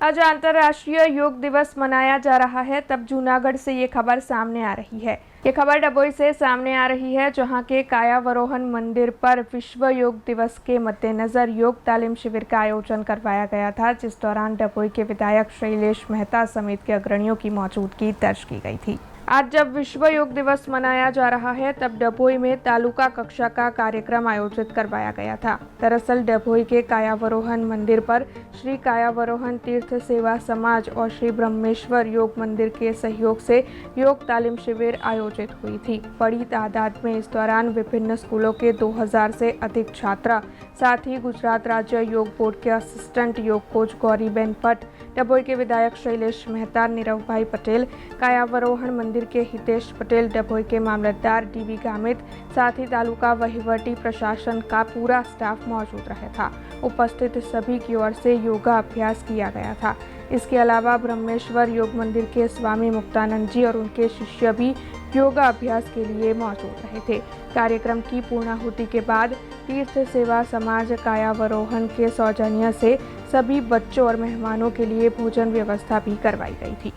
आज अंतर्राष्ट्रीय योग दिवस मनाया जा रहा है, तब जूनागढ़ से ये खबर सामने आ रही है। ये खबर डभोई से सामने आ रही है, जहां के कायावरोहन मंदिर पर विश्व योग दिवस के मद्देनजर योग तालीम शिविर का आयोजन करवाया गया था, जिस दौरान डभोई के विधायक शैलेश मेहता समेत के अग्रणियों की मौजूदगी दर्ज की गई थी। आज जब विश्व योग दिवस मनाया जा रहा है, तब डभोई में तालुका कक्षा का कार्यक्रम आयोजित करवाया गया था। दरअसल डभोई के कायावरोहन मंदिर पर श्री कायावरोहन तीर्थ सेवा समाज और श्री ब्रह्मेश्वर योग मंदिर के सहयोग से योग तालीम शिविर आयोजित हुई थी। बड़ी तादाद में इस दौरान विभिन्न स्कूलों के 2000 से अधिक छात्रा, साथ ही गुजरात राज्य योग बोर्ड के असिस्टेंट योग कोच गौरीबेन भट्ट, डभोई के विधायक शैलेश मेहता, नीरव भाई पटेल, कायावरोहन मंदिर के हितेश पटेल, डभोई के मामलतदार डीवी गामित, साथ ही तालुका वहीवटी प्रशासन का पूरा स्टाफ मौजूद रहा था। उपस्थित सभी की ओर से योगा अभ्यास किया गया था। इसके अलावा ब्रह्मेश्वर योग मंदिर के स्वामी मुक्तानंद जी और उनके शिष्य भी योगा अभ्यास के लिए मौजूद रहे थे। कार्यक्रम की पूर्णाहुति के बाद तीर्थ सेवा समाज कायावरोहन के सौजन्य से सभी बच्चों और मेहमानों के लिए भोजन व्यवस्था भी करवाई गई थी।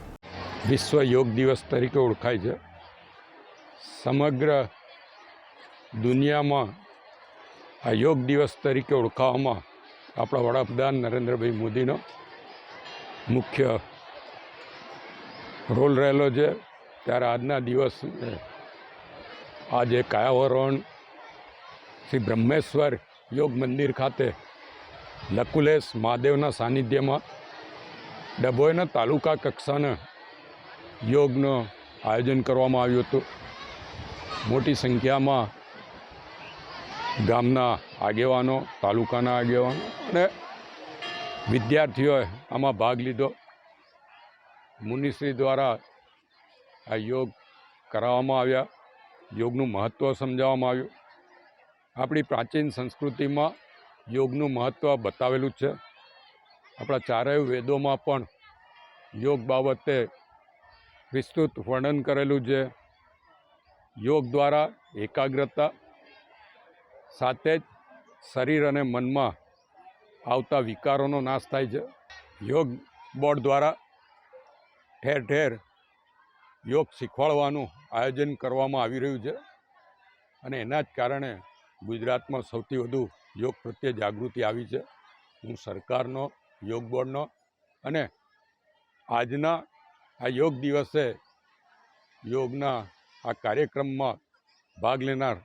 विश्व योग दिवस तरीके ओळखाय छे। समग्र दुनियामां आ योग दिवस तरीके ओळखावामां आपणा वडाप्रधान नरेंद्रभाई मोदीनो मुख्य रोल रहेलो छे। त्यारे आजना दिवस आज कायावरोहन श्री ब्रह्मेश्वर योग मंदिर खाते लकुलेश महादेवना सानिध्यमां डभोईना तालुका कक्षाना योगनो आयोजन करवामां आव्युं हतुं। मोटी संख्यामां गामना आगेवानो, तालुकाना आगेवानो अने विद्यार्थीओए आमां भाग लीधो। मुनिश्री द्वारा आ योग कराववामां आव्या, योगनुं महत्व समजाववामां आव्युं। आपणी प्राचीन संस्कृतिमां योगनुं महत्व बतावेलुं छे। आपणा चारेय वेदोमां पण योग बाबते विस्तृत वर्णन करेलुं छे। योग द्वारा एकाग्रता साथे ज शरीर अने मनमा आवता विकारोनो नाश थाय छे। योग बोर्ड द्वारा ठेर ठेर योग शीखवाडवानुं आयोजन करवामां आवी रह्युं छे अने एना ज कारणे गुजरातमां सौथी वधु योग प्रत्ये जागृति आवी छे। हूँ सरकारनो, योग बोर्डनो अने आजना आ योग दिवसे योगना आ कार्यक्रममां भाग लेनार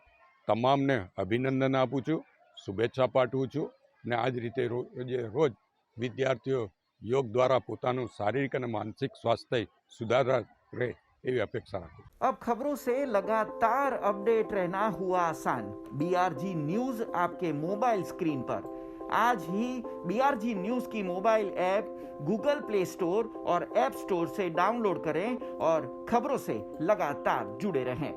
तमामने अभिनंदन आपूं छुं, शुभेच्छा पाठवुं छुं ने आज रीते रोज विद्यार्थीओ योग द्वारा पोतानुं शारीरिक अने मानसिक स्वास्थ्य सुधारा रहे एवी अपेक्षा राखुं। अब खबरों से लगातार अपडेट रहना हुआ आसान। BRG न्यूज आपके मोबाइल स्क्रीन पर। आज ही BRG न्यूज की mobile app Google play store और ऐप स्टोर से डाउनलोड करें और खबरों से लगातार जुड़े रहें।